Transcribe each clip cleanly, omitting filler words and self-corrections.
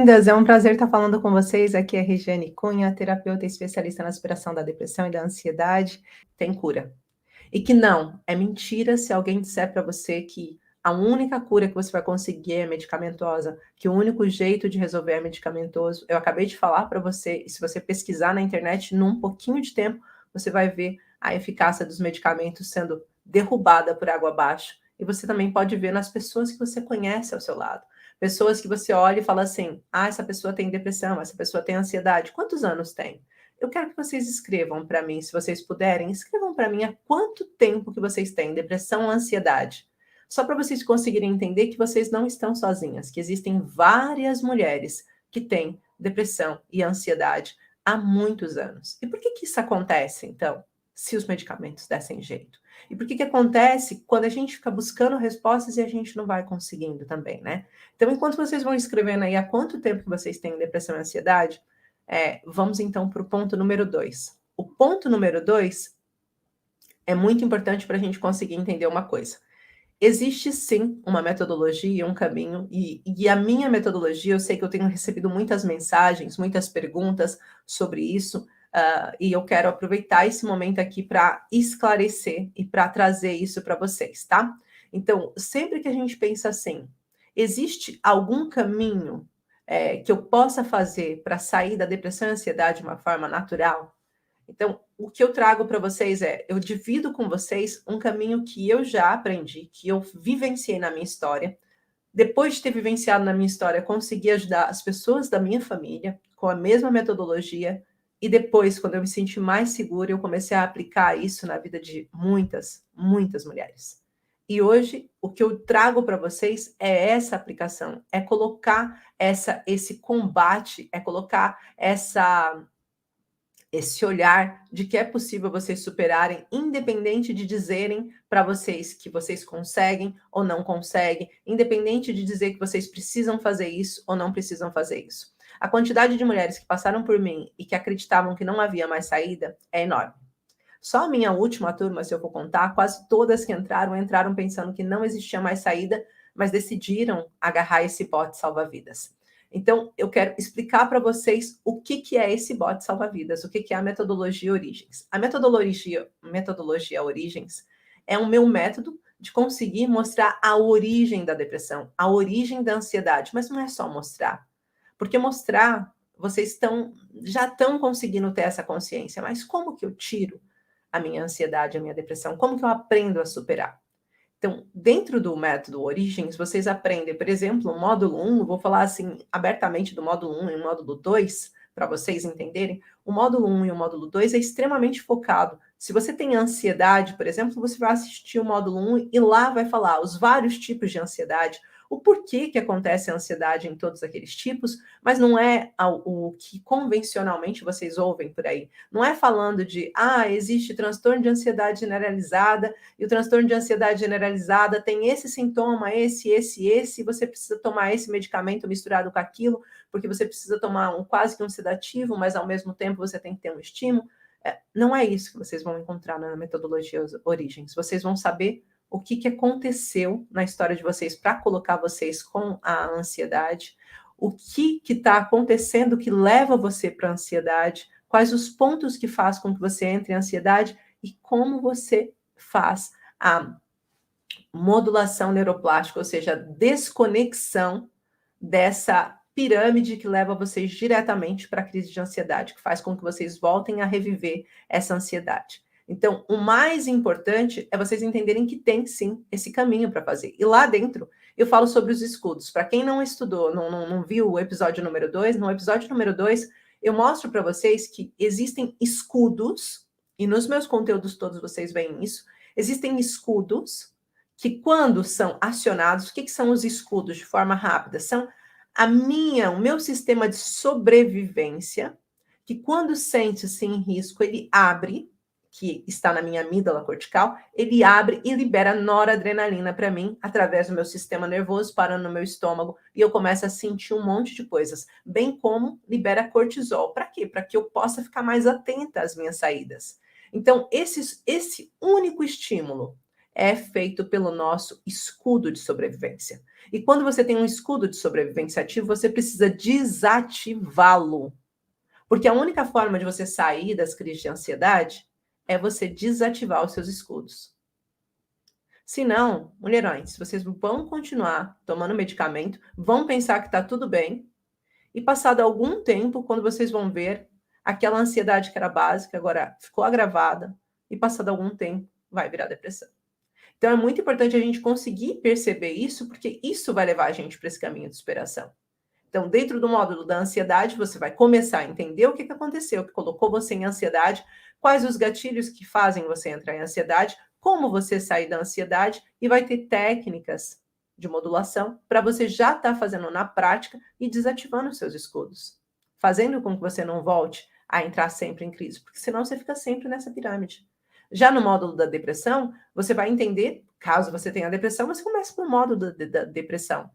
Bem-vindas, é um prazer estar falando com vocês. Aqui é Regiane Cunha, terapeuta e especialista na superação da depressão e da ansiedade. Tem cura. E que não, é mentira se alguém disser para você que a única cura que você vai conseguir é medicamentosa, que o único jeito de resolver é medicamentoso. Eu acabei de falar para você, e se você pesquisar na internet, num pouquinho de tempo, você vai ver a eficácia dos medicamentos sendo derrubada por água abaixo. E você também pode ver nas pessoas que você conhece ao seu lado. Pessoas que você olha e fala assim: ah, essa pessoa tem depressão, essa pessoa tem ansiedade. Quantos anos tem? Eu quero que vocês escrevam para mim, se vocês puderem, escrevam para mim há quanto tempo que vocês têm depressão ou ansiedade. Só para vocês conseguirem entender que vocês não estão sozinhas, que existem várias mulheres que têm depressão e ansiedade há muitos anos. E por que que isso acontece, então, se os medicamentos dessem jeito? E por que que acontece quando a gente fica buscando respostas e a gente não vai conseguindo também, né? Então, enquanto vocês vão escrevendo aí há quanto tempo que vocês têm depressão e ansiedade, vamos então para o ponto número 2. O ponto número 2 é muito importante para a gente conseguir entender uma coisa. Existe sim uma metodologia, um caminho, e a minha metodologia, eu sei que eu tenho recebido muitas mensagens, muitas perguntas sobre isso, e eu quero aproveitar esse momento aqui para esclarecer e para trazer isso para vocês, tá? Então, sempre que a gente pensa assim, existe algum caminho que eu possa fazer para sair da depressão e ansiedade de uma forma natural? Então, o que eu trago para vocês eu divido com vocês um caminho que eu já aprendi, que eu vivenciei na minha história. Depois de ter vivenciado na minha história, consegui ajudar as pessoas da minha família com a mesma metodologia. E depois, quando eu me senti mais segura, eu comecei a aplicar isso na vida de muitas, muitas mulheres. E hoje, o que eu trago para vocês é essa aplicação, é colocar esse combate, é colocar esse olhar de que é possível vocês superarem, independente de dizerem para vocês que vocês conseguem ou não conseguem, independente de dizer que vocês precisam fazer isso ou não precisam fazer isso. A quantidade de mulheres que passaram por mim e que acreditavam que não havia mais saída é enorme. Só a minha última turma, se eu for contar, quase todas que entraram pensando que não existia mais saída, mas decidiram agarrar esse bote salva-vidas. Então, eu quero explicar para vocês o que é esse bote salva-vidas, o que é a metodologia Origens. A metodologia Origens é o meu método de conseguir mostrar a origem da depressão, a origem da ansiedade, mas não é só mostrar. Porque mostrar, vocês já estão conseguindo ter essa consciência, mas como que eu tiro a minha ansiedade, a minha depressão? Como que eu aprendo a superar? Então, dentro do método Origens, vocês aprendem, por exemplo, o módulo 1, vou falar assim abertamente do módulo 1 e o módulo 2, para vocês entenderem. O módulo 1 e o módulo 2 é extremamente focado. Se você tem ansiedade, por exemplo, você vai assistir o módulo 1 e lá vai falar os vários tipos de ansiedade, o porquê que acontece a ansiedade em todos aqueles tipos, mas não é o que convencionalmente vocês ouvem por aí. Não é falando de, existe transtorno de ansiedade generalizada, e o transtorno de ansiedade generalizada tem esse sintoma, esse, você precisa tomar esse medicamento misturado com aquilo, porque você precisa tomar quase que um sedativo, mas ao mesmo tempo você tem que ter um estímulo. Não é isso que vocês vão encontrar na metodologia Origens. Vocês vão saber o que aconteceu na história de vocês para colocar vocês com a ansiedade, o que está acontecendo que leva você para a ansiedade, quais os pontos que faz com que você entre em ansiedade e como você faz a modulação neuroplástica, ou seja, a desconexão dessa pirâmide que leva vocês diretamente para a crise de ansiedade, que faz com que vocês voltem a reviver essa ansiedade. Então, o mais importante é vocês entenderem que tem sim esse caminho para fazer. E lá dentro eu falo sobre os escudos. Para quem não estudou, não viu o episódio número 2, no episódio número 2 eu mostro para vocês que existem escudos, e nos meus conteúdos todos vocês veem isso, existem escudos que quando são acionados, o que são os escudos de forma rápida? São o meu sistema de sobrevivência, que quando sente-se em risco, ele abre, que está na minha amígdala cortical, ele abre e libera noradrenalina para mim, através do meu sistema nervoso, parando no meu estômago, e eu começo a sentir um monte de coisas, bem como libera cortisol. Para quê? Para que eu possa ficar mais atenta às minhas saídas. Então, esse único estímulo, é feito pelo nosso escudo de sobrevivência. E quando você tem um escudo de sobrevivência ativo, você precisa desativá-lo. Porque a única forma de você sair das crises de ansiedade é você desativar os seus escudos. Se não, mulherões, vocês vão continuar tomando medicamento, vão pensar que está tudo bem, e passado algum tempo, quando vocês vão ver, aquela ansiedade que era básica agora ficou agravada, e passado algum tempo vai virar depressão. Então é muito importante a gente conseguir perceber isso, porque isso vai levar a gente para esse caminho de superação. Então, dentro do módulo da ansiedade, você vai começar a entender o que aconteceu, que colocou você em ansiedade, quais os gatilhos que fazem você entrar em ansiedade, como você sair da ansiedade, e vai ter técnicas de modulação para você já estar fazendo na prática e desativando os seus escudos, fazendo com que você não volte a entrar sempre em crise, porque senão você fica sempre nessa pirâmide. Já no módulo da depressão, você vai entender, caso você tenha depressão, você começa pelo módulo da depressão.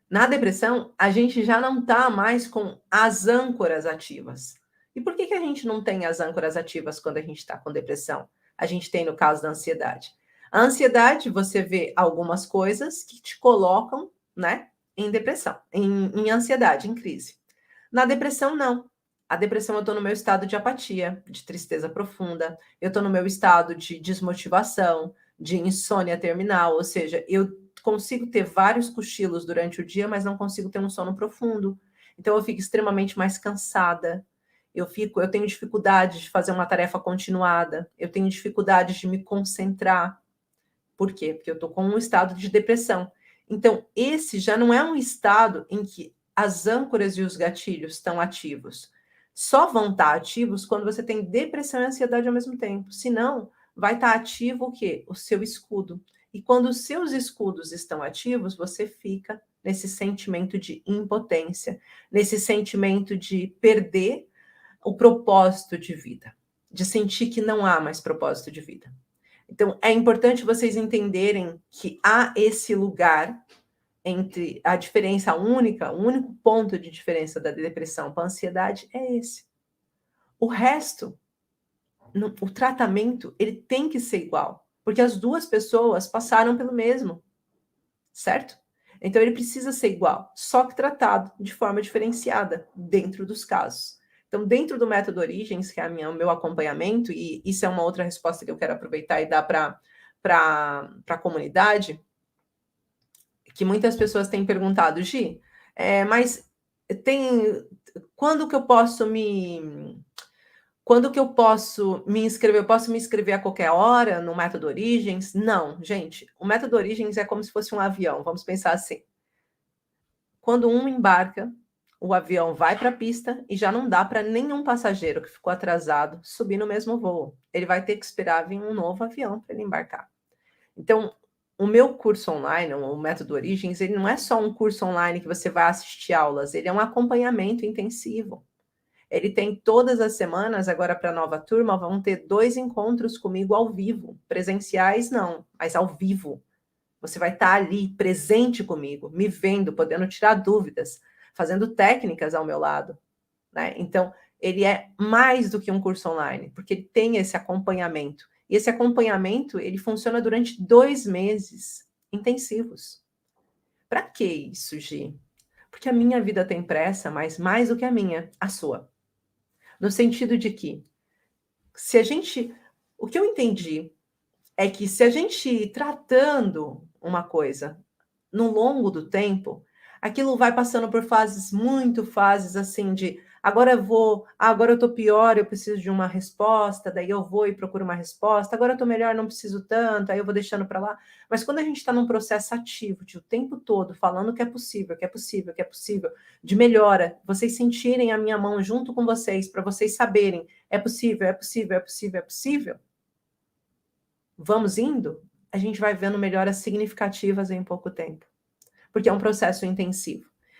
Na depressão, a gente já não está mais com as âncoras ativas. E por que a gente não tem as âncoras ativas quando a gente está com depressão? A gente tem no caso da ansiedade. A ansiedade, você vê algumas coisas que te colocam, né, em depressão, em ansiedade, em crise. Na depressão, não. A depressão, eu estou no meu estado de apatia, de tristeza profunda, eu estou no meu estado de desmotivação, de insônia terminal, ou seja, eu consigo ter vários cochilos durante o dia, mas não consigo ter um sono profundo. Então eu fico extremamente mais cansada. Eu tenho dificuldade de fazer uma tarefa continuada, eu tenho dificuldade de me concentrar. Por quê? Porque eu estou com um estado de depressão. Então, esse já não é um estado em que as âncoras e os gatilhos estão ativos. Só vão estar ativos quando você tem depressão e ansiedade ao mesmo tempo. Senão, vai estar ativo o quê? O seu escudo. E quando os seus escudos estão ativos, você fica nesse sentimento de impotência, nesse sentimento de perder o propósito de vida, de sentir que não há mais propósito de vida. Então, é importante vocês entenderem que há esse lugar entre a diferença única, o único ponto de diferença da depressão para a ansiedade é esse. O resto, o tratamento, ele tem que ser igual, porque as duas pessoas passaram pelo mesmo, certo? Então, ele precisa ser igual, só que tratado de forma diferenciada dentro dos casos. Então, dentro do método Origens, que é o meu acompanhamento, e isso é uma outra resposta que eu quero aproveitar e dar para a comunidade, que muitas pessoas têm perguntado, Gi, mas quando que eu posso me inscrever? Eu posso me inscrever a qualquer hora no método Origens? Não, gente, o método Origens é como se fosse um avião, vamos pensar assim. Quando um embarca, o avião vai para a pista e já não dá para nenhum passageiro que ficou atrasado subir no mesmo voo. Ele vai ter que esperar vir um novo avião para ele embarcar. Então, o meu curso online, o Método Origens, ele não é só um curso online que você vai assistir aulas, ele é um acompanhamento intensivo. Ele tem todas as semanas, agora para a nova turma, vão ter 2 encontros comigo ao vivo. Presenciais não, mas ao vivo. Você vai estar ali, presente comigo, me vendo, podendo tirar dúvidas, fazendo técnicas ao meu lado, né? Então, ele é mais do que um curso online, porque ele tem esse acompanhamento. E esse acompanhamento, ele funciona durante 2 meses intensivos. Para que isso, Gi? Porque a minha vida tem pressa, mas mais do que a minha, a sua. No sentido de que, o que eu entendi é que se a gente ir tratando uma coisa no longo do tempo, aquilo vai passando por fases assim de agora eu tô pior, eu preciso de uma resposta, daí eu vou e procuro uma resposta, agora eu tô melhor, não preciso tanto, aí eu vou deixando para lá. Mas quando a gente está num processo ativo, de o tempo todo falando que é possível, que é possível, que é possível, de melhora, vocês sentirem a minha mão junto com vocês, para vocês saberem, é possível, é possível, é possível, é possível. Vamos indo, a gente vai vendo melhoras significativas em pouco tempo, porque é um processo intensivo.